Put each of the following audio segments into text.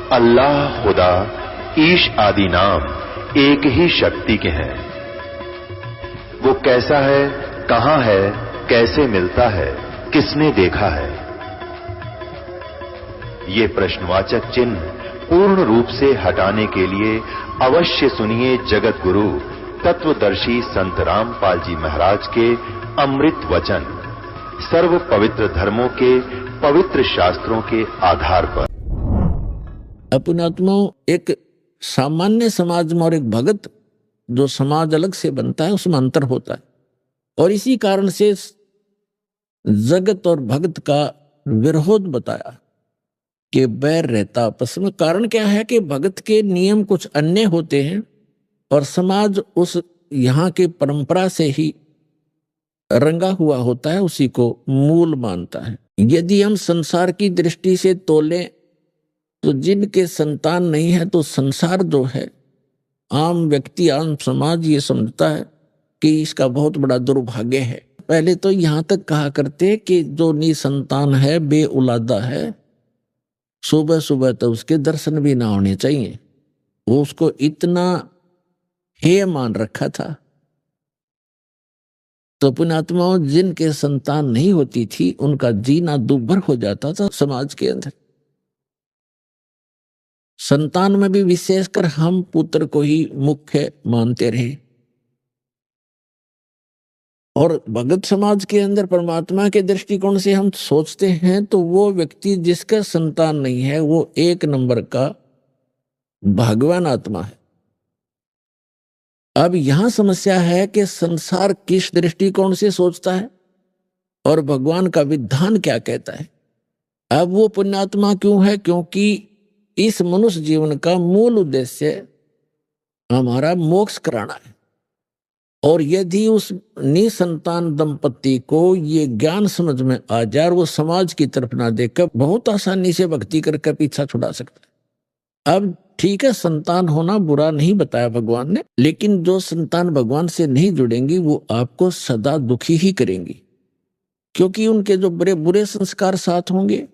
अल्लाह, खुदा, ईश आदि नाम एक ही शक्ति के हैं। वो कैसा है, कहां है, कैसे मिलता है, किसने देखा है? ये प्रश्नवाचक चिन्ह पूर्ण रूप से हटाने के लिए अवश्य सुनिए जगत गुरु तत्वदर्शी संत रामपाल जी महाराज के अमृत वचन, सर्व पवित्र धर्मों के पवित्र शास्त्रों के आधार पर। अपनात्मा एक सामान्य समाज में और एक भगत जो समाज अलग से बनता है उसमें अंतर होता है, और इसी कारण से जगत और भगत का विरोध बताया कि बैर रहता आपस में। कारण क्या है कि भगत के नियम कुछ अन्य होते हैं और समाज उस यहाँ के परंपरा से ही रंगा हुआ होता है, उसी को मूल मानता है। यदि हम संसार की दृष्टि से तोलें तो जिनके संतान नहीं है तो संसार जो है, आम व्यक्ति, आम समाज ये समझता है कि इसका बहुत बड़ा दुर्भाग्य है। पहले तो यहाँ तक कहा करते कि जो निसंतान है, बे औलादा है, सुबह सुबह तो उसके दर्शन भी ना होने चाहिए। वो उसको इतना हेय मान रखा था। तो पुण्यात्माओं, जिनके संतान नहीं होती थी उनका जीना दुर्भर हो जाता था समाज के अंदर। संतान में भी विशेषकर हम पुत्र को ही मुख्य मानते रहे, और भगत समाज के अंदर परमात्मा के दृष्टिकोण से हम सोचते हैं तो वो व्यक्ति जिसका संतान नहीं है वो एक नंबर का भगवान आत्मा है। अब यहां समस्या है कि संसार किस दृष्टिकोण से सोचता है और भगवान का विधान क्या कहता है। अब वो पुण्यात्मा क्यों है? क्योंकि इस मनुष्य जीवन का मूल उद्देश्य हमारा मोक्ष कराना है, और यदि उस निसंतान दंपति को ये ज्ञान समझ में आ जाए और वो समाज की तरफ ना देखकर बहुत आसानी से भक्ति करके पीछा छुड़ा सकता है। अब ठीक है, संतान होना बुरा नहीं बताया भगवान ने, लेकिन जो संतान भगवान से नहीं जुड़ेंगी वो आपको सदा दुखी ही करेंगी, क्योंकि उनके जो बुरे बुरे संस्कार साथ होंगे।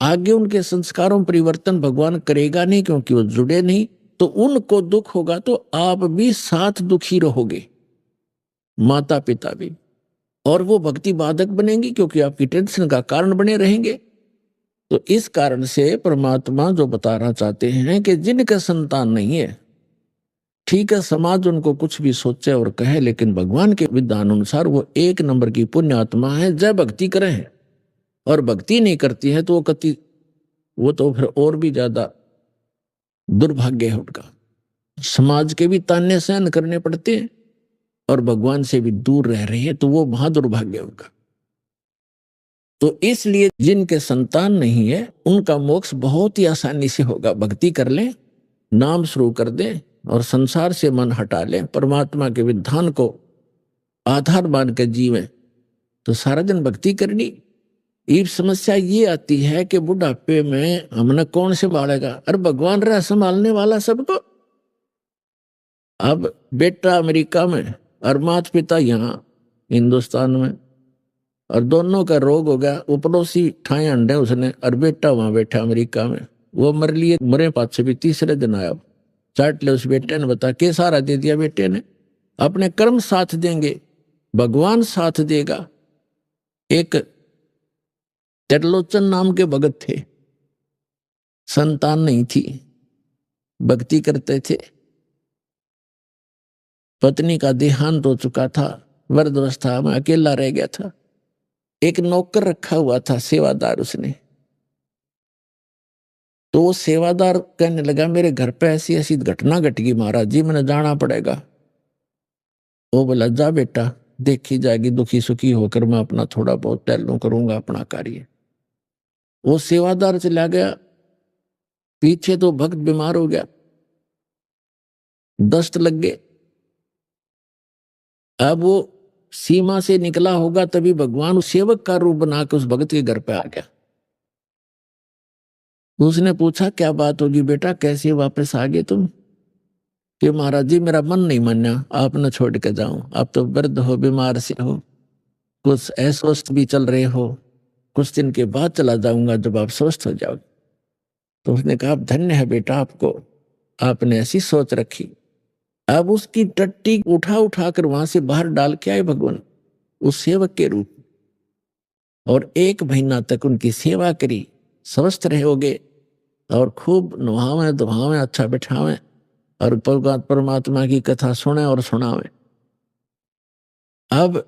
आगे उनके संस्कारों में परिवर्तन भगवान करेगा नहीं, क्योंकि वो जुड़े नहीं। तो उनको दुख होगा तो आप भी साथ दुखी रहोगे, माता पिता भी, और वो भक्ति बाधक बनेंगी क्योंकि आपकी टेंशन का कारण बने रहेंगे। तो इस कारण से परमात्मा जो बताना चाहते हैं कि जिनका संतान नहीं है, ठीक है, समाज उनको कुछ भी सोचे और कहे, लेकिन भगवान के विधान अनुसार वो एक नंबर की पुण्य आत्मा है। जब भक्ति करें और भक्ति नहीं करती है तो वो तो फिर और भी ज्यादा दुर्भाग्य है उनका। समाज के भी ताने सहन करने पड़ते हैं और भगवान से भी दूर रह रही है, तो वो महादुर्भाग्य उनका। तो इसलिए जिनके संतान नहीं है उनका मोक्ष बहुत ही आसानी से होगा। भक्ति कर लें, नाम शुरू कर दें और संसार से मन हटा लें, परमात्मा के विधान को आधार मान के जीवें, तो सारा दिन भक्ति करनी। ये समस्या ये आती है कि बुढ़ापे में हमने कौन संभालेगा? अरे भगवान रहा संभालने वाला सबको। अब बेटा अमेरिका में और माता पिता यहाँ हिंदुस्तान में, और दोनों का रोग हो गया। वो पड़ोसी ठाए अंडे उसने, और बेटा वहां बैठा अमेरिका में, वो मर लिए, मरे पाछे भी तीसरे दिन आया। चाट ले उस बेटे ने, बता के सारा दे दिया बेटे ने। अपने कर्म साथ देंगे, भगवान साथ देगा। एक त्रिलोचन नाम के भगत थे, संतान नहीं थी, भक्ति करते थे। पत्नी का देहांत हो चुका था, वृद्धावस्था में अकेला रह गया था। एक नौकर रखा हुआ था, सेवादार उसने। तो वो सेवादार कहने लगा, मेरे घर पे ऐसी ऐसी घटना घट गई महाराज जी, मैंने जाना पड़ेगा। वो बोला, जा बेटा, देखी जाएगी, दुखी सुखी होकर मैं अपना थोड़ा बहुत टहलूं, करूंगा अपना कार्य। वो सेवादार चला गया, पीछे तो भक्त बीमार हो गया, दस्त लग गए। अब वो सीमा से निकला होगा तभी भगवान उस सेवक का रूप बना के उस भगत के घर पे आ गया। उसने पूछा, क्या बात होगी बेटा, कैसे वापस आ गए तुम? कि महाराज जी मेरा मन नहीं माना, आप न छोड़ के जाऊं, आप तो वृद्ध हो, बीमार से हो, कुछ अस्वस्थ भी चल रहे हो, कुछ दिन के बाद चला जाऊंगा जब आप स्वस्थ हो जाओगे। तो उसने कहा धन्य है बेटा आपको, आपने ऐसी सोच रखी। अब उसकी टट्टी उठा उठा कर वहां से बाहर डाल के आए भगवान उस सेवक के रूप में, और 1 महीना तक उनकी सेवा करी। स्वस्थ रहोगे और खूब नुहावें दुहावें, अच्छा बिठावें और परमात्मा की कथा सुने और सुनावें। अब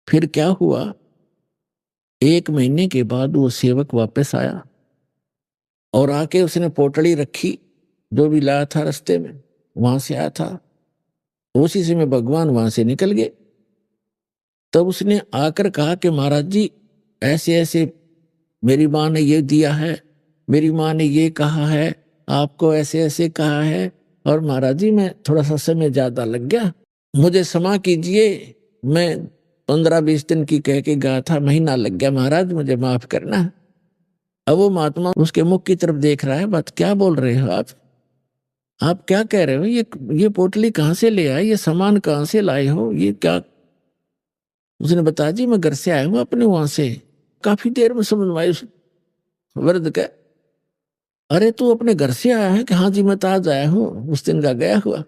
फिर क्या हुआ, 1 महीने के बाद वो सेवक वापस आया और आके उसने पोटली रखी, जो भी लाया था रास्ते में, वहां से आया था। उसी समय भगवान वहां से निकल गए। तब उसने आकर कहा कि महाराज जी ऐसे ऐसे मेरी माँ ने ये दिया है, मेरी माँ ने ये कहा है, आपको ऐसे ऐसे कहा है, और महाराज जी मैं थोड़ा सा समय ज्यादा लग गया, मुझे क्षमा कीजिए, मैं 15-20 दिन की कह के गया था, महीना लग गया महाराज, मुझे माफ करना। अब वो महात्मा उसके मुख की तरफ देख रहा है, बात क्या बोल रहे हो आप क्या कह रहे हो, ये पोटली कहाँ से ले आए, ये सामान कहाँ से लाए हो, ये क्या। उसने बताया जी मैं घर से आया हूँ अपने वहां से। काफी देर में समझ में आई उस वृद्ध के, अरे तू अपने घर से आया है? कि हाँ जी मैं तो आज आया हूँ, उस दिन का गया हुआ।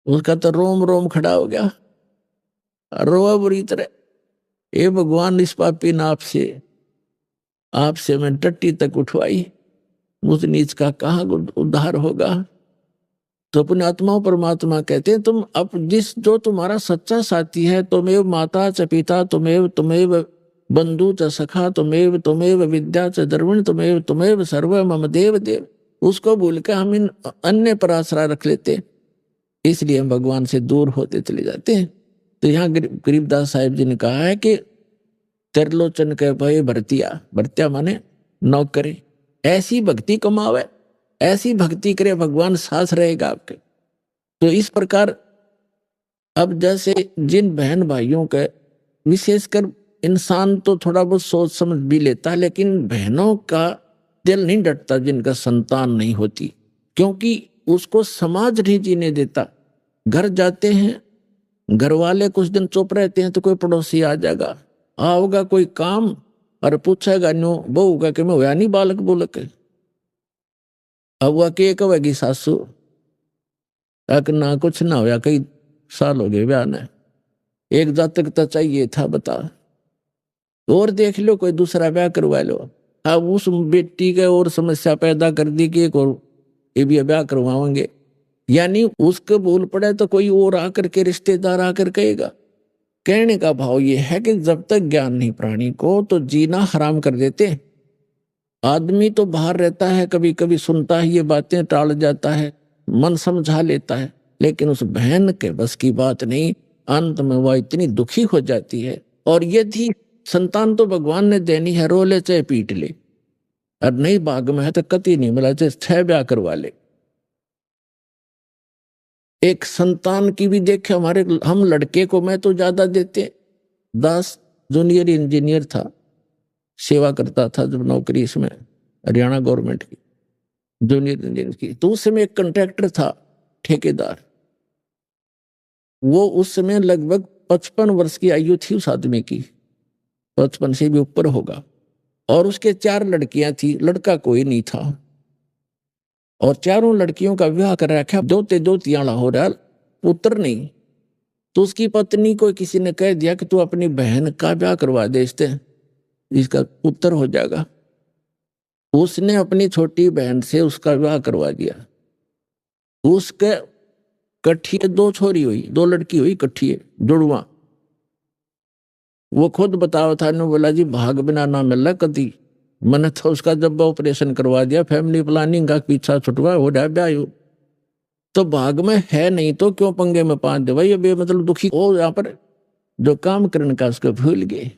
उसका तो रोम रोम खड़ा हो गया, रोआ बुरी तरह। ए भगवान इस पापी नाप से आपसे मैं टट्टी तक उठवाई, मुझ नीच का कहाँ उद्धार होगा। तो अपने आत्माओं परमात्मा कहते हैं तुम अब जो तुम्हारा सच्चा साथी है, तुमेव माता च पिता, तुमेव बंधु च सखा, तुमेव विद्या च द्रविण, तुमेव सर्व मम देव देव, उसको भूल के हम इन अन्य पर आसरा रख लेते हैं, इसलिए हम भगवान से दूर होते चले जाते हैं। तो यहाँ गरीबदास साहिब जी ने कहा है कि त्रिलोचन के भय भरतिया माने नौकरी, ऐसी भक्ति कमावे, ऐसी भक्ति करे, भगवान साथ रहेगा आपके। तो इस प्रकार अब जैसे जिन बहन भाइयों के, विशेषकर इंसान तो थोड़ा बहुत सोच समझ भी लेता है, लेकिन बहनों का दिल नहीं डटता जिनका संतान नहीं होती, क्योंकि उसको समाज नहीं जीने देता। घर जाते हैं, घर वाले कुछ दिन चुप रहते हैं तो कोई पड़ोसी आ जाएगा, आओगा कोई काम और पूछेगा नो बहू का कि मैं होया नहीं बालक बोलक। अब वह के कहेगी सासू तक ना कुछ ना होया, कई साल हो गए ब्याह ने, एक जातक तो चाहिए था बता, और देख लो कोई दूसरा ब्याह करवा लो। अब उस बेटी के और समस्या पैदा कर दी कि एक और ये भी ब्याह करवाएंगे, यानी उसके भूल पड़े तो कोई और आकर के रिश्तेदार आकर कहेगा। कहने का भाव ये है कि जब तक ज्ञान नहीं प्राणी को तो जीना हराम कर देते। आदमी तो बाहर रहता है, कभी कभी सुनता है ये बातें, टाल जाता है, मन समझा लेता है, लेकिन उस बहन के बस की बात नहीं, अंत में वह इतनी दुखी हो जाती है। और यदि संतान तो भगवान ने देनी है, रो ले चाहे पीट ले, और नहीं भाग में है तो कति नहीं मिला चाहे 6 ब्याह करवा ले। एक संतान की भी देखे हमारे, हम लड़के को मैं तो ज्यादा देते, 10 जूनियर इंजीनियर था, सेवा करता था जब नौकरी इसमें हरियाणा गवर्नमेंट की जूनियर इंजीनियर की, तो उस समय एक कॉन्ट्रैक्टर था ठेकेदार, वो उस समय लगभग 55 वर्ष की आयु थी उस आदमी की, 55 से भी ऊपर होगा, और उसके 4 लड़कियां थी, लड़का कोई नहीं था, और चारों लड़कियों का विवाह कर रखा, जोतियाला हो रहा, पुत्र नहीं। तो उसकी पत्नी को किसी ने कह दिया कि तू अपनी बहन का ब्याह करवा दे, इसका पुत्र हो जाएगा। उसने अपनी छोटी बहन से उसका विवाह करवा दिया। उसके कट्ठिए 2 छोरी हुई, 2 लड़की हुई कट्ठिए जुड़वा। वो खुद बतावा था, ने बोला जी भाग बिना ना मिला कदी, मैंने तो उसका जब ऑपरेशन करवा दिया, फैमिली प्लानिंग का पीछा छुटवा हो जाए ब्याह, तो भाग में है नहीं तो क्यों पंगे में पांच दे भाई, अभी मतलब दुखी हो, यहाँ पर जो काम करने का उसको भूल गए।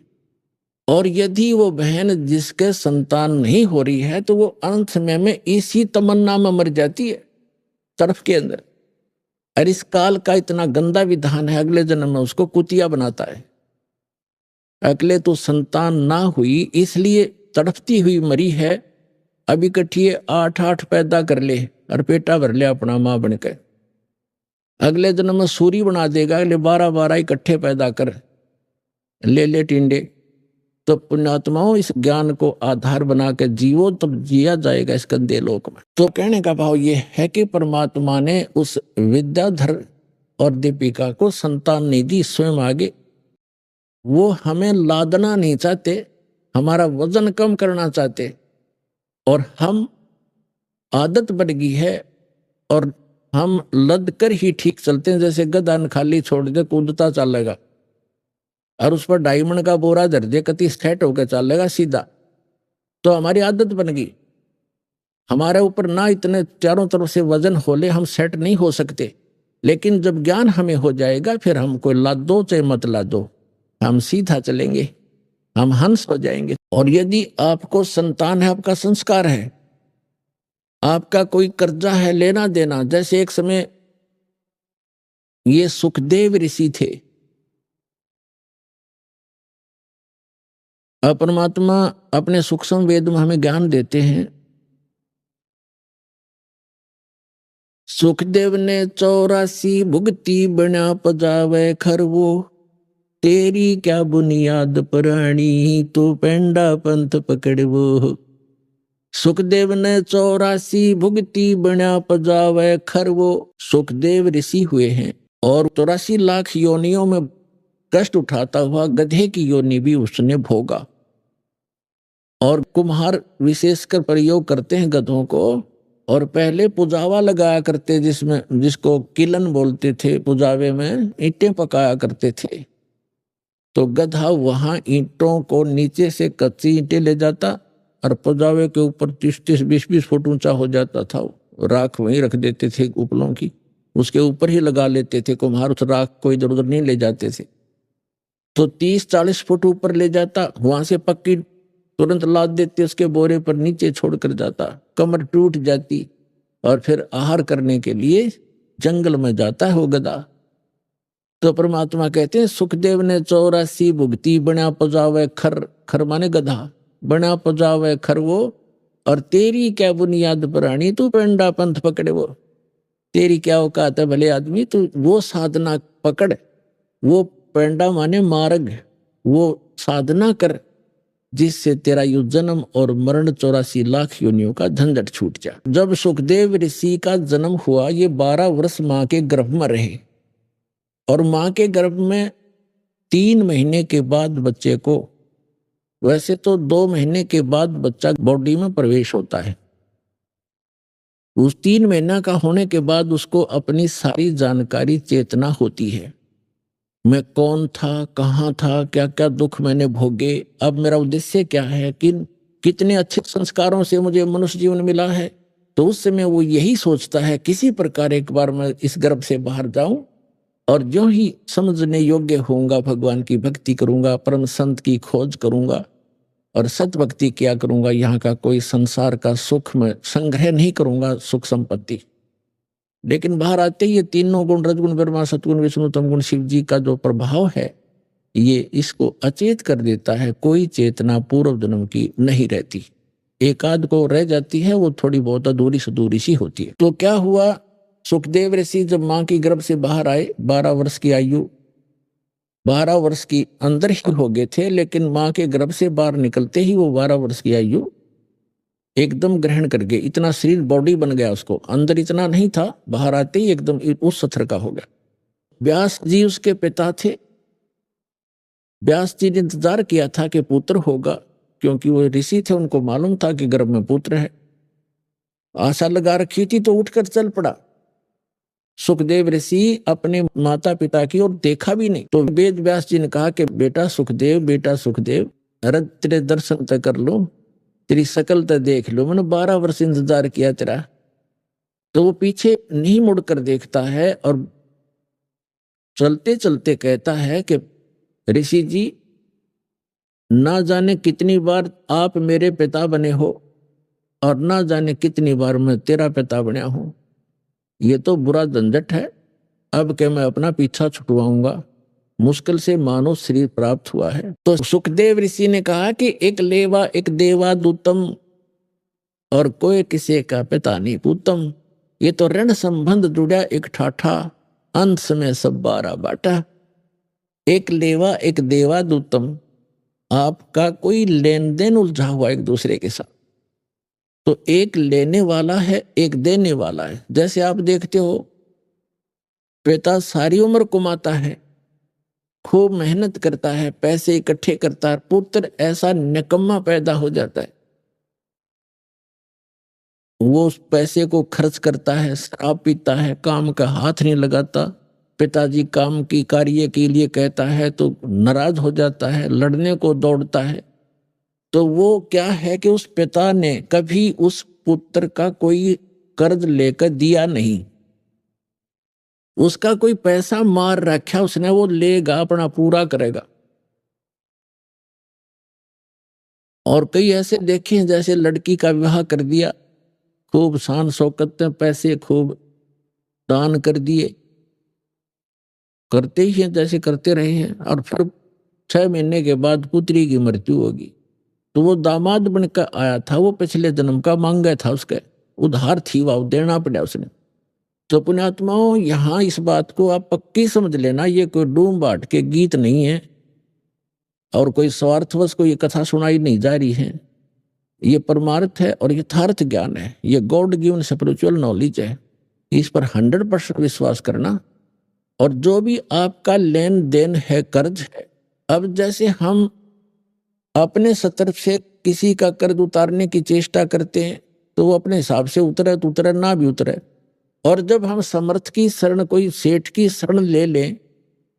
और यदि वो बहन जिसके संतान नहीं हो रही है तो वो अंत समय में इसी तमन्ना में मर जाती है तड़फ के अंदर। और इस काल का इतना गंदा विधान है, अगले जन्म में उसको कुतिया बनाता है। अगले तो संतान ना हुई इसलिए तड़फती हुई मरी है, अभी कट्ठिए 8 पैदा कर ले और पेटा भर ले अपना मां बनकर, अगले जन्म में सूरी बना देगा, अगले 12 इकट्ठे पैदा कर ले टिंडे, तो पुण्यात्माओं इस ज्ञान को आधार बना के जीवो तो जिया जाएगा इस गंदे लोक में। तो कहने का भाव ये है कि परमात्मा ने उस विद्याधर और दीपिका को संतान नहीं दी, स्वयं आगे वो हमें लादना नहीं चाहते, हमारा वजन कम करना चाहते, और हम आदत बन गई है और हम लद कर ही ठीक चलते हैं। जैसे गधा खाली छोड़ दे कूदता चलेगा, और उस पर डायमंड का बोरा धर दे कति स्ट्रेट होकर चलेगा सीधा। तो हमारी आदत बन गई, हमारे ऊपर ना इतने चारों तरफ से वजन होले, हम सेट नहीं हो सकते। लेकिन जब ज्ञान हमें हो जाएगा, फिर हमको लाद दो चाहे मत लाद दो, हम सीधा चलेंगे, हम हंस हो जाएंगे। और यदि आपको संतान है, आपका संस्कार है, आपका कोई कर्जा है लेना देना, जैसे एक समय ये सुखदेव ऋषि थे, परमात्मा अपने सूक्ष्म वेद में हमें ज्ञान देते हैं। सुखदेव ने 84 भुगती बना पजावे खरवो, तेरी क्या बुनियाद पुरानी तो पेंडा पंथ पकड़वो। सुखदेव ने 84 भुगती बना पजावे खरवो। सुखदेव ऋषि हुए हैं और 84 लाख योनियों में कष्ट उठाता हुआ गधे की योनि भी उसने भोगा। और कुम्हार विशेषकर प्रयोग करते हैं गधों को, और पहले पुजावा लगाया करते, जिसको किलन बोलते थे, पुजावे में ईंटें पकाया करते थे। तो गधा वहां ईंटों को नीचे से कच्ची ईंटें ले जाता और पुजावे के ऊपर 30-30, 20-20 फुट ऊंचा हो जाता था। राख वहीं रख देते थे उपलों की, उसके ऊपर ही लगा लेते थे कुम्हार, उस राख को इधर उधर नहीं ले जाते थे। तो 30-40 फुट ऊपर ले जाता, वहां से पक्की तुरंत लाद देते, उसके बोरे पर नीचे छोड़कर जाता, कमर टूट जाती, और फिर आहार करने के लिए जंगल में जाता है वो गधा। तो परमात्मा कहते हैं सुखदेव ने 84 भुगती बना पजावे खर, खर माने गधा, बना पजावे खर वो, और तेरी क्या बुनियाद पुरानी तू पेंडा पंथ पकड़े वो। तेरी क्या औकात है भले आदमी, तू वो साधना पकड़, वो पेंडा माने मार्ग, वो साधना कर जिससे तेरा यु जन्म और मरण 84 लाख योनियों का झंझट छूट जा। जब सुखदेव ऋषि का जन्म हुआ, ये 12 वर्ष मां के गर्भ में रहे, और मां के गर्भ में 3 महीने के बाद बच्चे को, वैसे तो 2 महीने के बाद बच्चा बॉडी में प्रवेश होता है, उस 3 महीना का होने के बाद उसको अपनी सारी जानकारी चेतना होती है। मैं कौन था, कहाँ था, क्या क्या दुख मैंने भोगे, अब मेरा उद्देश्य क्या है, कितने अच्छे संस्कारों से मुझे मनुष्य जीवन मिला है। तो उस समय वो यही सोचता है किसी प्रकार एक बार मैं इस गर्भ से बाहर जाऊं, और जो ही समझने योग्य होऊंगा भगवान की भक्ति करूंगा, परम संत की खोज करूंगा और सत भक्ति किया करूंगा। यहाँ का कोई संसार का सुख में संग्रह नहीं करूंगा, सुख संपत्ति। लेकिन बाहर आते ही ये तीनों गुण, रजगुण ब्रह्मा, सतगुण विष्णु, तमगुण शिव जी का जो प्रभाव है, ये इसको अचेत कर देता है। कोई चेतना पूर्व जन्म की नहीं रहती, एक आध को रह जाती है, वो थोड़ी बहुत अधूरी सधूरी सी होती है। तो क्या हुआ, सुखदेव ऋषि जब मां की गर्भ से बाहर आए, 12 वर्ष की आयु, 12 वर्ष की अंदर ही हो गए थे, लेकिन मां के गर्भ से बाहर निकलते ही वो 12 वर्ष की आयु एकदम ग्रहण कर गए। इतना शरीर बॉडी बन गया उसको, अंदर इतना नहीं था, बाहर आते ही एकदम उस सत्र का हो गया। व्यास जी उसके पिता थे। व्यास जी ने इंतजार किया था कि पुत्र होगा, क्योंकि वो ऋषि थे, उनको मालूम था कि गर्भ में पुत्र है, आशा लगा रखी थी। तो उठकर चल पड़ा सुखदेव ऋषि अपने माता पिता की ओर, देखा भी नहीं। तो वेद व्यास जी ने कहा कि बेटा सुखदेव, बेटा सुखदेव, अरे तेरे दर्शन तक कर लो, तेरी शकल तो देख लो, मैंने 12 वर्ष इंतजार किया तेरा। तो वो पीछे नहीं मुड़कर देखता है और चलते चलते कहता है कि ऋषि जी, ना जाने कितनी बार आप मेरे पिता बने हो और ना जाने कितनी बार मैं तेरा पिता बना हूं, ये तो बुरा झंझट है। अब के मैं अपना पीछा छुटवाऊंगा, मुश्किल से मानव शरीर प्राप्त हुआ है। तो सुखदेव ऋषि ने कहा कि एक लेवा एक देवा दूतम, और कोई किसी का पिता नहीं पूतम। ये तो ऋण संबंध जुड़ा एक ठाठा, अंत में सब 12 बाटा। एक लेवा एक देवा दूतम, आपका कोई लेन देन उलझा हुआ एक दूसरे के साथ, तो एक लेने वाला है, एक देने वाला है। जैसे आप देखते हो, पिता सारी उम्र कमाता है, खूब मेहनत करता है, पैसे इकट्ठे करता है, पुत्र ऐसा निकम्मा पैदा हो जाता है, वो उस पैसे को खर्च करता है, शराब पीता है, काम का हाथ नहीं लगाता। पिताजी काम की कार्य के लिए कहता है तो नाराज हो जाता है, लड़ने को दौड़ता है। तो वो क्या है कि उस पिता ने कभी उस पुत्र का कोई कर्ज लेकर दिया नहीं, उसका कोई पैसा मार रखा उसने, वो लेगा, अपना पूरा करेगा। और कई ऐसे देखे हैं, जैसे लड़की का विवाह कर दिया, खूब शान शौकत में पैसे खूब दान कर दिए, करते ही हैं जैसे करते रहे हैं, और फिर 6 महीने के बाद पुत्री की मृत्यु होगी। तो वो दामाद बनकर आया था, वो पिछले जन्म का मांगा था, उसके उधार थी, वो देना पड़ा उसने। तो पुण्यात्माओं, यहाँ इस बात को आप पक्की समझ लेना, ये कोई डूम बाट के गीत नहीं है और कोई स्वार्थवश कोई कथा सुनाई नहीं जा रही है। ये परमार्थ है और यथार्थ ज्ञान है, ये गॉड गिवन स्पिरिचुअल नॉलेज है। इस पर 100% विश्वास करना। और जो भी आपका लेन देन है, कर्ज है, अब जैसे हम अपने सतर से किसी का कर्ज उतारने की चेष्टा करते हैं तो वो अपने हिसाब से उतरे तो उतरे, ना भी उतरे। और जब हम समर्थ की शरण, कोई सेठ की शरण ले लें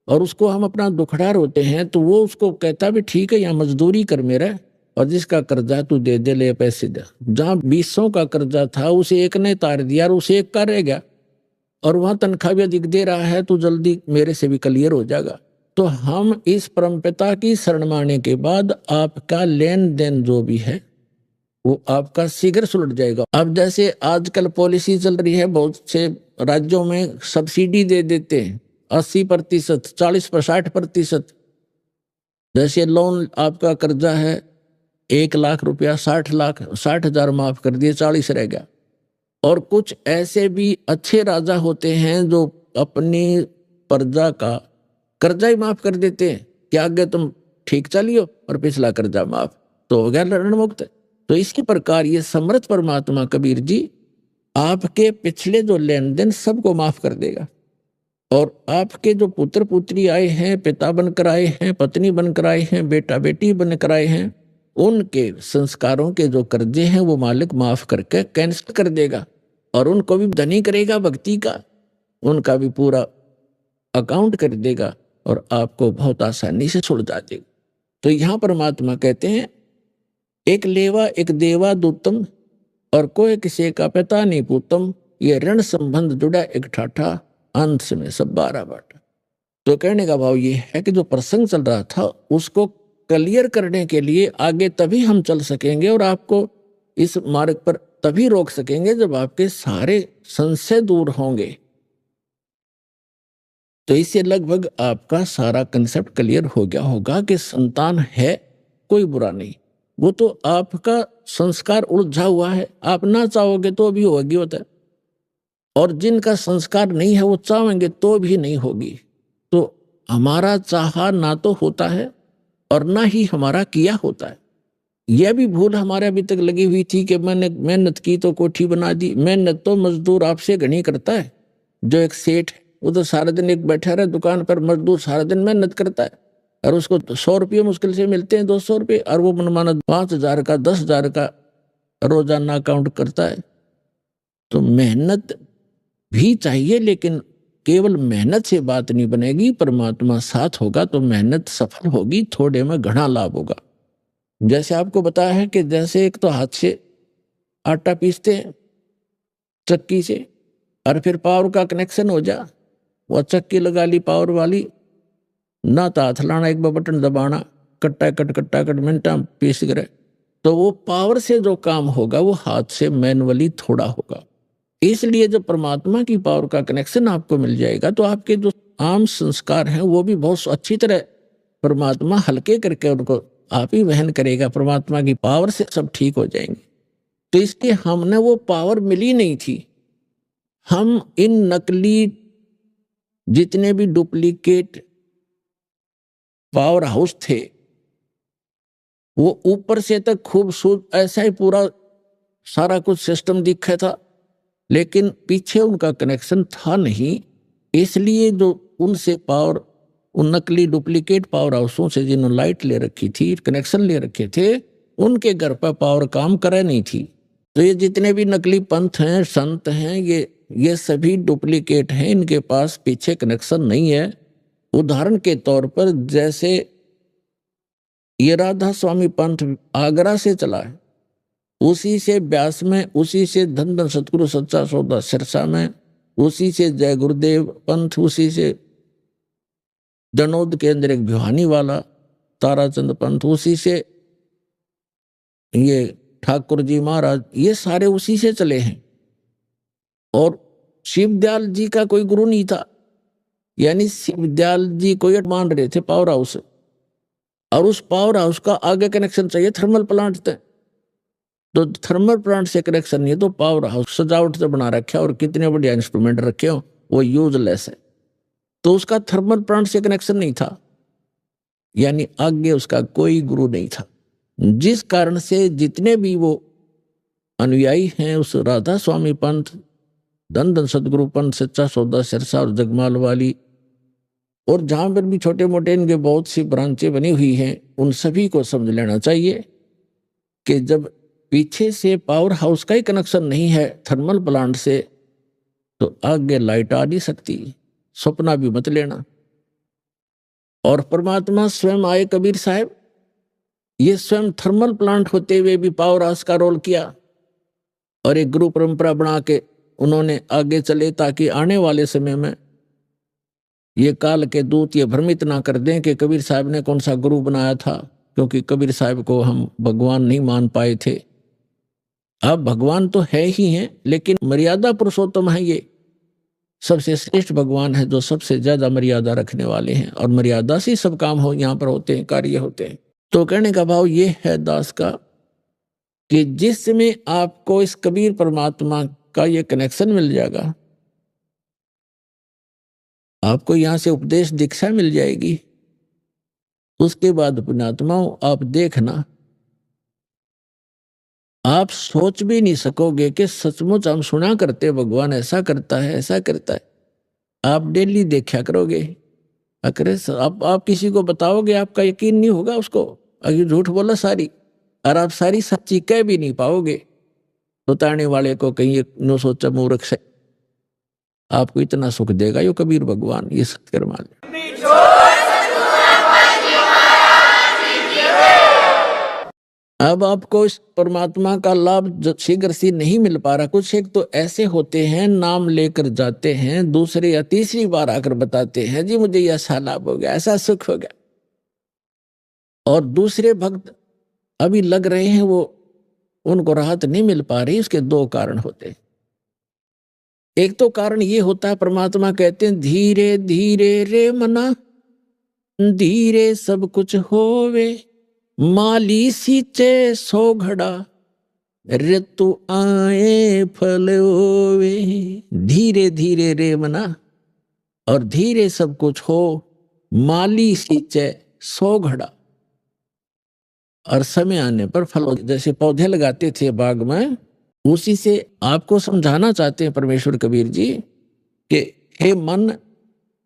और उसको हम अपना दुखड़ा रोते हैं, तो वो उसको कहता भी ठीक है, यहाँ मजदूरी कर मेरा, और जिसका कर्जा तू दे दे, ले पैसे दे। जहाँ 200 का कर्जा था उसे एक ने तार दिया और उसे एक का रह गया, और वहां तनख्वाह भी अधिक दे रहा है, तो जल्दी मेरे से भी क्लियर हो जाएगा। तो हम इस परमपिता की शरण माने के बाद आपका लेन देन जो भी है वो आपका शीघ्र सुलट जाएगा। अब जैसे आजकल पॉलिसी चल रही है, बहुत से राज्यों में सब्सिडी दे देते हैं 80%, 40%, 60%। जैसे लोन आपका कर्जा है 1 लाख रुपया, 60 हजार माफ कर दिए, 40 रह गया। और कुछ ऐसे भी अच्छे राजा होते हैं जो अपनी प्रजा का कर्जा ही माफ कर देते हैं कि आगे तुम ठीक चलियो और पिछला कर्जा माफ, तो हो गया ऋण मुक्त। तो इसी प्रकार ये समर्थ परमात्मा कबीर जी आपके पिछले जो लेन देन सबको माफ कर देगा। और आपके जो पुत्र पुत्री आए हैं, पिता बनकर आए हैं, पत्नी बनकर आए हैं, बेटा बेटी बनकर आए हैं, उनके संस्कारों के जो कर्जे हैं वो मालिक माफ करके कैंसिल कर देगा, और उनको भी धनी करेगा भक्ति का, उनका भी पूरा अकाउंट कर देगा और आपको बहुत आसानी से छोड़ देगा। तो यहाँ परमात्मा कहते हैं, एक लेवा एक देवा दूतम, और कोई किसी का पिता नहीं पूतम, ये ऋण संबंध जुड़ा एक ठाठा, अंत में सब 12 बाटा। तो कहने का भाव ये है कि जो प्रसंग चल रहा था उसको क्लियर करने के लिए आगे तभी हम चल सकेंगे और आपको इस मार्ग पर तभी रोक सकेंगे जब आपके सारे संशय दूर होंगे। तो इससे लगभग आपका सारा कंसेप्ट क्लियर हो गया होगा कि संतान है कोई बुरा नहीं, वो तो आपका संस्कार उलझा हुआ है, आप ना चाहोगे तो भी होगी होता है, और जिनका संस्कार नहीं है वो चाहेंगे तो भी नहीं होगी। तो हमारा चाहा ना तो होता है और ना ही हमारा किया होता है। यह भी भूल हमारे अभी तक लगी हुई थी कि मैंने मेहनत की तो कोठी बना दी। मेहनत तो मजदूर आपसे घनी करता है। जो एक सेठ है वो तो सारा दिन एक बैठा रहे दुकान पर, मजदूर सारा दिन मेहनत करता है और उसको 100 रुपये मुश्किल से मिलते हैं, 200 रुपये, और वो मनमाना 5,000 का 10,000 का रोजाना अकाउंट करता है। तो मेहनत भी चाहिए, लेकिन केवल मेहनत से बात नहीं बनेगी, परमात्मा साथ होगा तो मेहनत सफल होगी, थोड़े में घना लाभ होगा। जैसे आपको बताया है कि जैसे एक तो हाथ से आटा पीसते हैं चक्की से, और फिर पावर का कनेक्शन हो जा, वो चक्की लगा ली पावर वाली, ना तो हाथ लाना, एक बटन दबाना, कट्टा कट मिनटा पीस करे। तो वो पावर से जो काम होगा वो हाथ से मैनुअली थोड़ा होगा। इसलिए जब परमात्मा की पावर का कनेक्शन आपको मिल जाएगा तो आपके जो आम संस्कार हैं वो भी बहुत अच्छी तरह परमात्मा हल्के करके उनको आप ही वहन करेगा। परमात्मा की पावर से सब ठीक हो जाएंगे। तो इसलिए हमने वो पावर मिली नहीं थी। हम इन नकली जितने भी डुप्लीकेट पावर हाउस थे वो ऊपर से तक खूबसूरत ऐसा ही पूरा सारा कुछ सिस्टम दिखा था, लेकिन पीछे उनका कनेक्शन था नहीं। इसलिए जो उनसे पावर, उन नकली डुप्लीकेट पावर हाउसों से जिन्होंने लाइट ले रखी थी, कनेक्शन ले रखे थे, उनके घर पर पावर काम करे नहीं थी। तो ये जितने भी नकली पंथ हैं, संत हैं, ये सभी डुप्लीकेट हैं, इनके पास पीछे कनेक्शन नहीं है। उदाहरण के तौर पर जैसे ये राधा स्वामी पंथ आगरा से चला है, उसी से ब्यास में, उसी से धन धन सतगुरु सच्चा सौदा सिरसा में, उसी से जय गुरुदेव पंथ, उसी से जनोद के अंदर एक भिवानी वाला ताराचंद पंथ, उसी से ये ठाकुर जी महाराज, ये सारे उसी से चले हैं। और शिवदयाल जी का कोई गुरु नहीं था, यानी शिवदयाल जी को ये मान रहे थे पावर हाउस, और उस पावर हाउस का आगे कनेक्शन चाहिए थर्मल प्लांट से। तो थर्मल प्लांट से कनेक्शन नहीं है तो पावर हाउस सजावट से बना रखे और कितने बढ़िया इंस्ट्रूमेंट रखे हो, वो यूजलेस है। तो उसका थर्मल प्लांट से कनेक्शन नहीं था, यानी आगे उसका कोई गुरु नहीं था। जिस कारण से जितने भी वो अनुयायी हैं उस राधा स्वामी पंथ, धन धन सदगुरु पंथ, सच्चा सौदा सिरसा और जगमाल वाली, और जहां पर भी छोटे मोटे इनके बहुत सी ब्रांचें बनी हुई हैं, उन सभी को समझ लेना चाहिए कि जब पीछे से पावर हाउस का ही कनेक्शन नहीं है थर्मल प्लांट से, तो आगे लाइट आ नहीं सकती, सपना भी मत लेना। और परमात्मा स्वयं आए कबीर साहब, ये स्वयं थर्मल प्लांट होते हुए भी पावर हाउस का रोल किया, और एक गुरु परंपरा बना के उन्होंने आगे चले, ताकि आने वाले समय में ये काल के दूत ये भ्रमित ना कर दें कि कबीर साहब ने कौन सा गुरु बनाया था, क्योंकि कबीर साहब को हम भगवान नहीं मान पाए थे। अब भगवान तो है ही हैं, लेकिन मर्यादा पुरुषोत्तम है, ये सबसे श्रेष्ठ भगवान है जो सबसे ज्यादा मर्यादा रखने वाले हैं, और मर्यादा से सब काम हो यहाँ पर होते हैं, कार्य होते हैं। तो कहने का भाव ये है दास का कि जिस समय आपको इस कबीर परमात्मा का ये कनेक्शन मिल जाएगा, आपको यहां से उपदेश दीक्षा मिल जाएगी, उसके बाद पुण्यात्माओं आप देखना, आप सोच भी नहीं सकोगे कि सचमुच हम सुना करते भगवान ऐसा करता है, ऐसा करता है। आप डेली देखा करोगे, अरे आप किसी को बताओगे, आपका यकीन नहीं होगा उसको, अगर झूठ बोला सारी, और आप सारी सच्ची कह भी नहीं पाओगे, तो ताने वाले को कहीं नो सोचा मूर्ख से। आपको इतना सुख देगा यो कबीर भगवान, ये सत्कर मान। अब आपको इस परमात्मा का लाभ शीघ्र से नहीं मिल पा रहा। कुछ एक तो ऐसे होते हैं, नाम लेकर जाते हैं, दूसरे या तीसरी बार आकर बताते हैं जी मुझे ऐसा लाभ हो गया, ऐसा सुख हो गया, और दूसरे भक्त अभी लग रहे हैं, वो उनको राहत नहीं मिल पा रही। उसके दो कारण होते हैं। एक तो कारण ये होता है, परमात्मा कहते हैं धीरे धीरे रे मना, धीरे सब कुछ होवे, माली सींचे सो घड़ा, ऋतु आए फल होवे। धीरे धीरे रे मना, और धीरे सब कुछ हो, माली सींचे सो घड़ा, और समय आने पर फल हो। जैसे पौधे लगाते थे बाग में, उसी से आपको समझाना चाहते हैं परमेश्वर कबीर जी कि हे मन,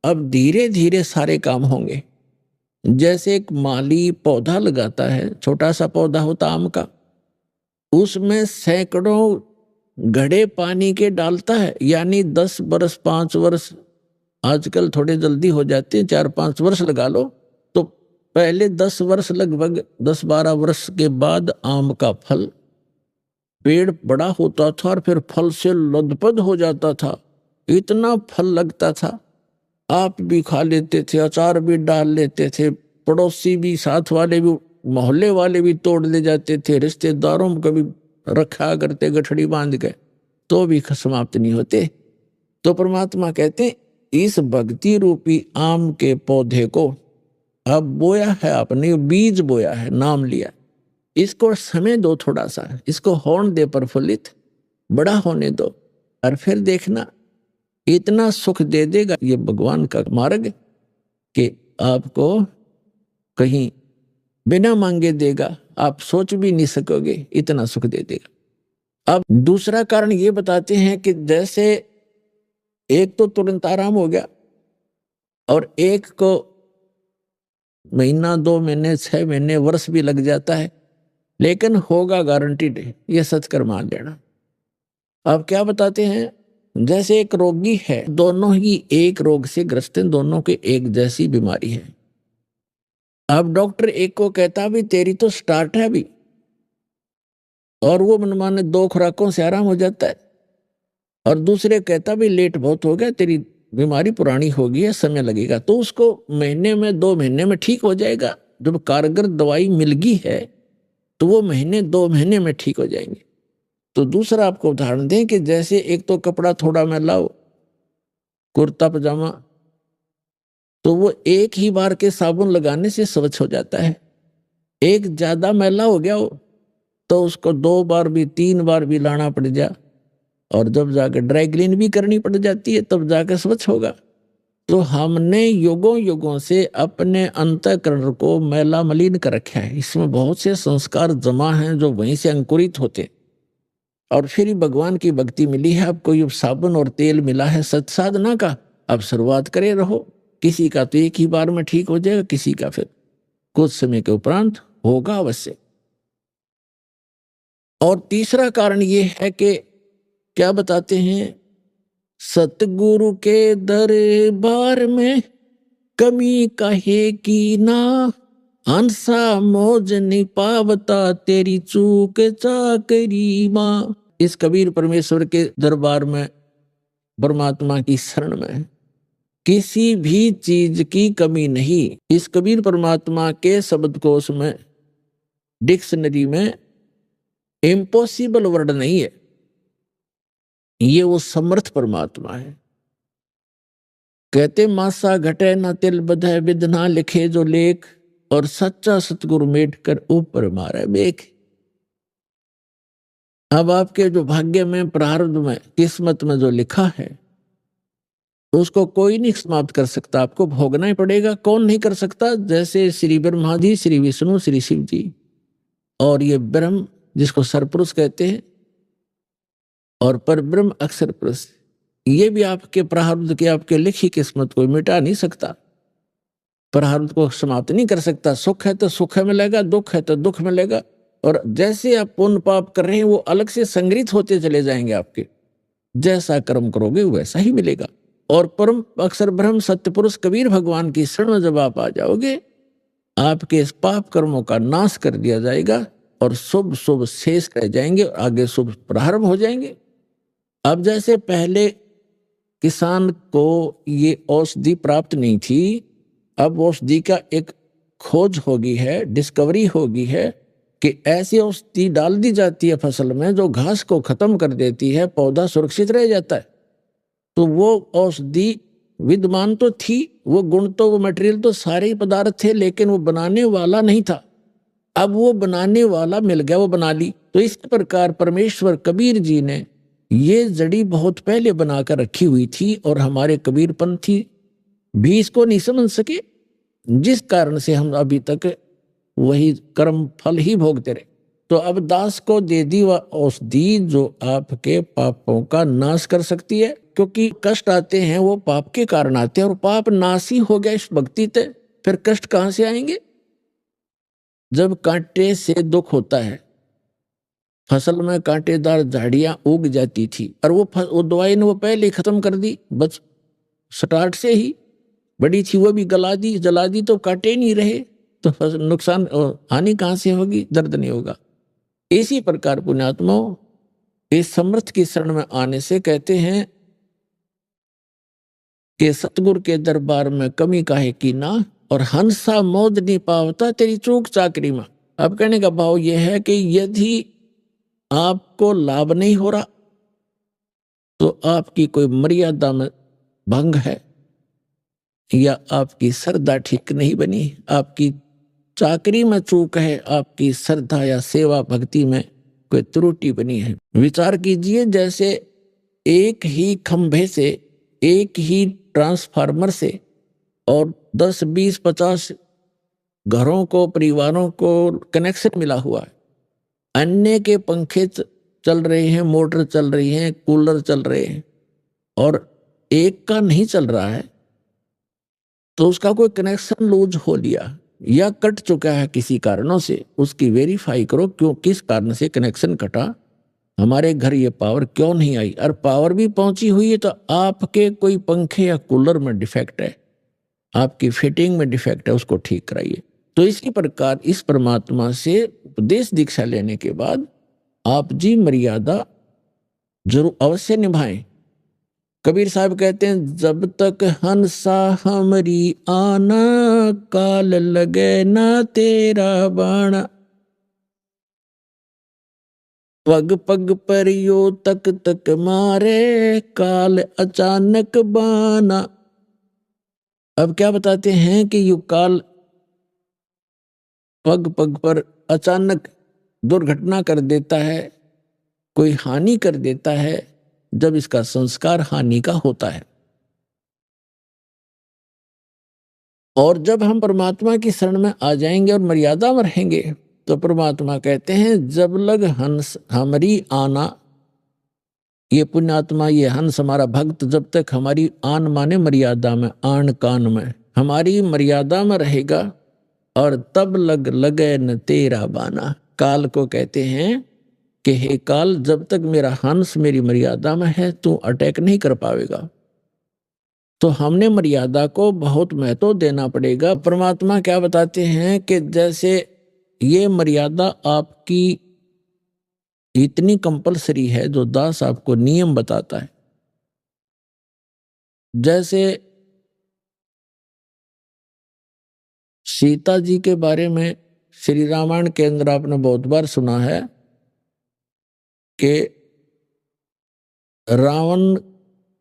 अब धीरे धीरे सारे काम होंगे। जैसे एक माली पौधा लगाता है, छोटा सा पौधा होता आम का, उसमें सैकड़ों घड़े पानी के डालता है, यानी 10 वर्ष 5 वर्ष, आजकल थोड़े जल्दी हो जाते हैं, 4-5 वर्ष लगा लो, तो पहले 10 वर्ष, लगभग 10-12 वर्ष के बाद आम का फल, पेड़ बड़ा होता था और फिर फल से लदपद हो जाता था, इतना फल लगता था, आप भी खा लेते थे, अचार भी डाल लेते थे, पड़ोसी भी, साथ वाले भी, मोहल्ले वाले भी तोड़ ले जाते थे, रिश्तेदारों में कभी रखा करते गठड़ी बांध के, तो भी समाप्त नहीं होते। तो परमात्मा कहते इस भक्ति रूपी आम के पौधे को अब बोया है आपने, बीज बोया है, नाम लिया, इसको समय दो थोड़ा सा, इसको होने दे प्रफुल्लित, बड़ा होने दो, और फिर देखना इतना सुख दे देगा ये भगवान का मार्ग कि आपको कहीं बिना मांगे देगा, आप सोच भी नहीं सकोगे इतना सुख दे देगा। अब दूसरा कारण ये बताते हैं कि जैसे एक तो तुरंत आराम हो गया और एक को महीना, 2 महीने, 6 महीने, वर्ष भी लग जाता है, लेकिन होगा गारंटीड, ये सच मान लेना। अब क्या बताते हैं, जैसे एक रोगी है, दोनों ही एक रोग से ग्रस्त हैं, दोनों की एक जैसी बीमारी है। अब डॉक्टर एक को कहता भी तेरी तो स्टार्ट है अभी, और वो मनमाने 2 खुराकों से आराम हो जाता है, और दूसरे कहता भी लेट बहुत हो गया, तेरी बीमारी पुरानी हो गई है, समय लगेगा। तो उसको महीने में, 2 महीने में ठीक हो जाएगा। जब कारगर दवाई मिल गई है तो वो महीने, 2 महीने में ठीक हो जाएंगे। तो दूसरा आपको उदाहरण दें कि जैसे एक तो कपड़ा थोड़ा मैला हो, कुर्ता पजामा, तो वो एक ही बार के साबुन लगाने से स्वच्छ हो जाता है। एक ज्यादा मैला हो गया हो तो उसको 2 बार भी, 3 बार भी लाना पड़ जा, और जब जाकर ड्राई क्लीन भी करनी पड़ जाती है, तब जाकर स्वच्छ होगा। तो हमने युगों युगों से अपने अंतःकरण को मैला मलिन कर रखा है। इसमें बहुत से संस्कार जमा हैं जो वहीं से अंकुरित होते, और फिर ही भगवान की भक्ति मिली है। अब कोई साबुन और तेल मिला है सत साधना का, अब शुरुआत करे रहो। किसी का तो एक ही बार में ठीक हो जाएगा, किसी का फिर कुछ समय के उपरांत होगा अवश्य। और तीसरा कारण ये है कि क्या बताते हैं, सतगुरु के दरबार में कमी काहे की ना, हंसा मौज नहीं पावता तेरी चूक चाकरी मां। इस कबीर परमेश्वर के दरबार में, परमात्मा की शरण में किसी भी चीज की कमी नहीं। इस कबीर परमात्मा के शब्दकोश में, डिक्शनरी में इम्पॉसिबल वर्ड नहीं है। ये वो समर्थ परमात्मा है। कहते मासा घटे ना तिल बधे, विद ना लिखे जो लेख, और सच्चा सतगुरु मेट कर ऊपर मारे बेख। अब आपके जो भाग्य में, प्रारब्ध में, किस्मत में जो लिखा है उसको कोई नहीं समाप्त कर सकता, आपको भोगना ही पड़ेगा। कौन नहीं कर सकता? जैसे श्री ब्रह्मा जी, श्री विष्णु, श्री शिव जी, और ये ब्रह्म जिसको सरपुरुष कहते हैं, और पर ब्रह्म अक्षर पुरुष, ये भी आपके प्रारब्ध के, आपके लिखी किस्मत को मिटा नहीं सकता, प्रारब्ध को समाप्त नहीं कर सकता। सुख है तो सुख मिलेगा, दुख है तो दुख मिलेगा, और जैसे आप पुण्य पाप कर रहे हैं वो अलग से संग्रहित होते चले जाएंगे आपके। जैसा कर्म करोगे वैसा ही मिलेगा। और परम अक्षर ब्रह्म सत्य पुरुष कबीर भगवान की शरण में जब आप आ जाओगे, आपके इस पाप कर्मों का नाश कर दिया जाएगा, और शुभ शुभ शेष रह जाएंगे, और आगे शुभ प्रारंभ हो जाएंगे। अब जैसे पहले किसान को ये औषधि प्राप्त नहीं थी, अब औषधि का एक खोज होगी है, डिस्कवरी होगी है कि ऐसी औषधि डाल दी जाती है फसल में जो घास को खत्म कर देती है, पौधा सुरक्षित रह जाता है। तो वो औषधि विद्यमान तो थी, वो गुण तो, वो मटेरियल तो सारे ही पदार्थ थे, लेकिन वो बनाने वाला नहीं था। अब वो बनाने वाला मिल गया, वो बना ली। तो इस प्रकार परमेश्वर कबीर जी ने ये जड़ी बहुत पहले बनाकर रखी हुई थी, और हमारे कबीर पंथी भी इसको नहीं समझ सके, जिस कारण से हम अभी तक वही कर्म फल ही भोगते रहे। तो अब दास को दे दी वह औषधि जो आपके पापों का नाश कर सकती है, क्योंकि कष्ट आते हैं वो पाप के कारण आते हैं, और पाप नाश ही हो गया इस भक्ति से, फिर कष्ट कहां से आएंगे? जब कांटे से दुख होता है, फसल में कांटेदार झाड़ियां उग जाती थी, और वो दवाई ने वो पहले ही खत्म कर दी, बस स्टार्ट से ही बड़ी थी वो भी गला दी, जला दी, तो कांटे नहीं रहे, तो फसल नुकसान और हानि कहां से होगी? दर्द नहीं होगा। इसी प्रकार पुण्यात्माओं, इस समर्थ की शरण में आने से कहते हैं कि सतगुरु के दरबार में कमी काहे की ना, और हंसा मौज नहीं पावता तेरी चूक चाकरी में। अब कहने का भाव यह है कि यदि आपको लाभ नहीं हो रहा तो आपकी कोई मर्यादा में भंग है, या आपकी श्रद्धा ठीक नहीं बनी, आपकी चाकरी में चूक है, आपकी श्रद्धा या सेवा भक्ति में कोई त्रुटि बनी है। विचार कीजिए, जैसे एक ही खंभे से, एक ही ट्रांसफार्मर से, और 10, 20, 50 घरों को, परिवारों को कनेक्शन मिला हुआ है। अन्य के पंखे चल रहे हैं, मोटर चल रही है, कूलर चल रहे हैं, और एक का नहीं चल रहा है, तो उसका कोई कनेक्शन लूज हो लिया या कट चुका है किसी कारणों से, उसकी वेरीफाई करो क्यों, किस कारण से कनेक्शन कटा, हमारे घर ये पावर क्यों नहीं आई। और पावर भी पहुंची हुई है तो आपके कोई पंखे या कूलर में डिफेक्ट है, आपकी फिटिंग में डिफेक्ट है, उसको ठीक कराइए। तो इसी प्रकार इस परमात्मा से उपदेश दीक्षा लेने के बाद आप जी मर्यादा जरूर अवश्य निभाएं। कबीर साहब कहते हैं, जब तक हंसा हमरी आना, काल लगे ना तेरा बाणा, पग पग पर यो तक तक मारे, काल अचानक बाना। अब क्या बताते हैं कि यो काल पग पग पर अचानक दुर्घटना कर देता है, कोई हानि कर देता है, जब इसका संस्कार हानि का होता है। और जब हम परमात्मा की शरण में आ जाएंगे और मर्यादा में रहेंगे, तो परमात्मा कहते हैं, जब लग हंस हमारी आना, ये पुण्यात्मा, ये हंस हमारा भक्त जब तक हमारी आन माने मर्यादा में, आन कान में, हमारी मर्यादा में रहेगा, और तब लग लगे न तेरा बाना। काल को कहते हैं कि हे काल, जब तक मेरा हंस मेरी मर्यादा में है, तू अटैक नहीं कर पाएगा। तो हमने मर्यादा को बहुत महत्व देना पड़ेगा। परमात्मा क्या बताते हैं कि जैसे ये मर्यादा आपकी इतनी कंपलसरी है, जो दास आपको नियम बताता है, जैसे सीता जी के बारे में श्री रामायण के अंदर आपने बहुत बार सुना है कि रावण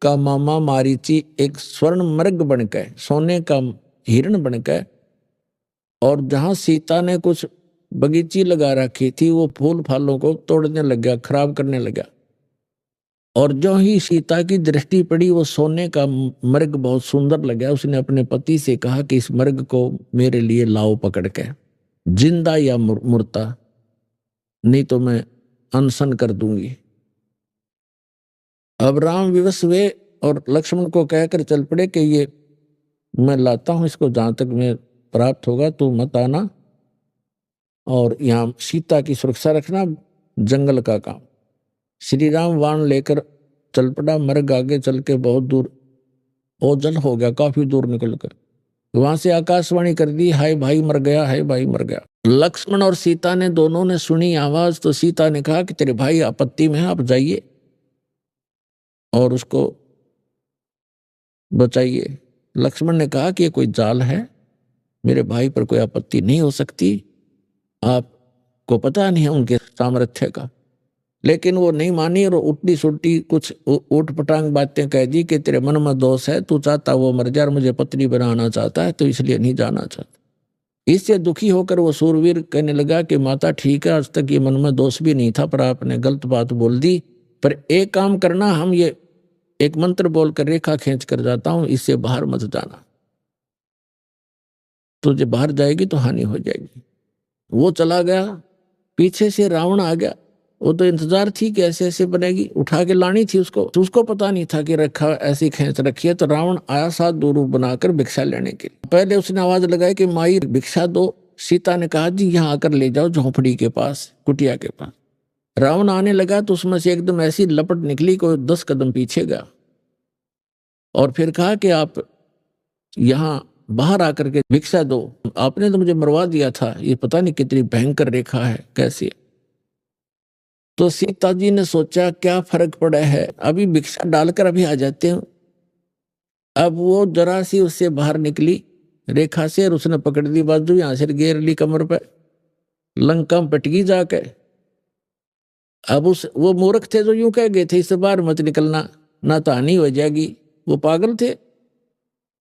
का मामा मारीची एक स्वर्ण मृग बनकर, सोने का हिरण बनकर, और जहां सीता ने कुछ बगीची लगा रखी थी, वो फूल फालों को तोड़ने लग गया, खराब करने लगा। और जो ही सीता की दृष्टि पड़ी, वो सोने का मृग बहुत सुंदर लगा। उसने अपने पति से कहा कि इस मृग को मेरे लिए लाओ पकड़ के, जिंदा या मुर्दा, नहीं तो मैं अनशन कर दूंगी। अब राम विवश हुए और लक्ष्मण को कहकर चल पड़े कि ये मैं लाता हूं, इसको जहां तक मैं प्राप्त होगा तू मत आना, और यहाँ सीता की सुरक्षा रखना, जंगल का काम। श्री राम वाण लेकर चल पड़ा। मर्ग आगे चल के बहुत दूर ओझल हो गया, काफी दूर निकलकर वहां से आकाशवाणी कर दी, हाय भाई मर गया, हाय भाई मर गया। लक्ष्मण और सीता ने दोनों ने सुनी आवाज, तो सीता ने कहा कि तेरे भाई आपत्ति में है, आप जाइए और उसको बचाइए। लक्ष्मण ने कहा कि ये कोई जाल है, मेरे भाई पर कोई आपत्ति नहीं हो सकती, आपको पता नहीं है उनके सामर्थ्य का। लेकिन वो नहीं मानी और उल्टी सुल्टी कुछ ऊट पटांग बातें कह दी कि तेरे मन में दोष है, तू चाहता वो मर जाए, मुझे पत्नी बनाना चाहता है, तो इसलिए नहीं जाना चाहता। इससे दुखी होकर वो सूरवीर कहने लगा कि माता ठीक है, आज तक ये मन में दोष भी नहीं था, पर आपने गलत बात बोल दी। पर एक काम करना, हम ये एक मंत्र बोलकर रेखा खींच कर जाता हूं, इससे बाहर मत जाना, तुझे बाहर जाएगी तो हानि हो जाएगी। वो चला गया, पीछे से रावण आ गया। वो तो इंतजार थी कि ऐसे ऐसे बनेगी, उठा के लानी थी उसको, तो उसको पता नहीं था कि रखा ऐसी खींच रखी है। तो रावण आया साथ दो रूप बनाकर भिक्षा लेने के लिए। पहले उसने आवाज लगाई कि माई भिक्षा दो। सीता ने कहा जी यहाँ आकर ले जाओ, झोंपड़ी के पास, कुटिया के पास। रावण आने लगा तो उसमें से एकदम ऐसी लपट निकली, कोई 10 कदम पीछे गया, और फिर कहा कि आप यहाँ बाहर आकर के भिक्षा दो, आपने तो मुझे मरवा दिया था, ये पता नहीं कितनी भयंकर रेखा है, कैसी। तो सीता जी ने सोचा क्या फर्क पड़ा है, अभी भिक्षा डालकर अभी आ जाते हैं। अब वो जरा सी उससे बाहर निकली रेखा से, और उसने पकड़ दी बाजू, यहां से घेर ली कमर पे, लंका में पटकी जाके। अब वो मूर्ख थे जो यूं कह गए थे इससे बाहर मत निकलना, ना तो हानि हो जाएगी। वो पागल थे।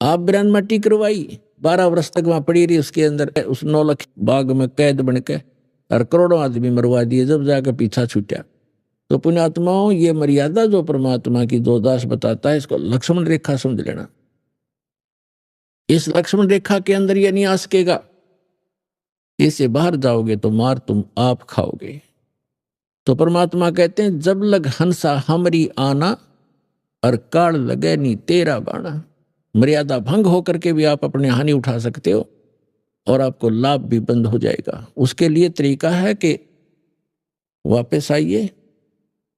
आप बिरान मट्टी करवाई, 12 वर्ष तक वहां पड़ी रही उसके अंदर, उस 9 लाख बाग में कैद बन के, और करोड़ों आदमी मरवा दिए, जब जाकर पीछा छूटा। तो पुण्यात्माओं, ये मर्यादा जो परमात्मा की दो दास बताता है, इसको लक्ष्मण रेखा समझ लेना। इस लक्ष्मण रेखा के अंदर ये नहीं आ सकेगा इससे बाहर जाओगे तो मार तुम आप खाओगे। तो परमात्मा कहते हैं जब लग हंसा हमरी आना और काल लगे नी तेरा बाणा। मर्यादा भंग होकर के भी आप अपनी हानि उठा सकते हो और आपको लाभ भी बंद हो जाएगा। उसके लिए तरीका है कि वापस आइए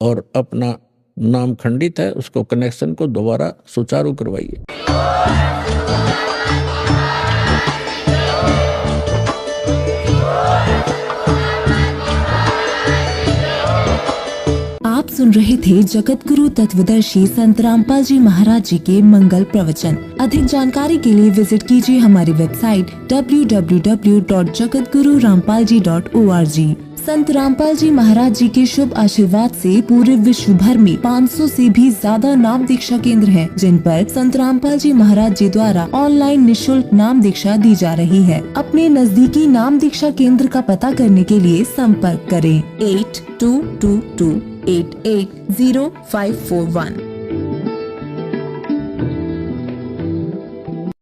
और अपना नाम खंडित है उसको कनेक्शन को दोबारा सुचारू करवाइए। आप सुन रहे थे जगत गुरु तत्वदर्शी संत रामपाल जी महाराज जी के मंगल प्रवचन। अधिक जानकारी के लिए विजिट कीजिए हमारी वेबसाइट www.jagatgururampalji.org। संत रामपाल जी महाराज जी के शुभ आशीर्वाद से पूरे विश्व भर में 500 से भी ज्यादा नाम दीक्षा केंद्र हैं, जिन पर संत रामपाल जी महाराज जी द्वारा ऑनलाइन निशुल्क नाम दीक्षा दी जा रही है। अपने नजदीकी नाम दीक्षा केंद्र का पता करने के लिए संपर्क करें 8222880541।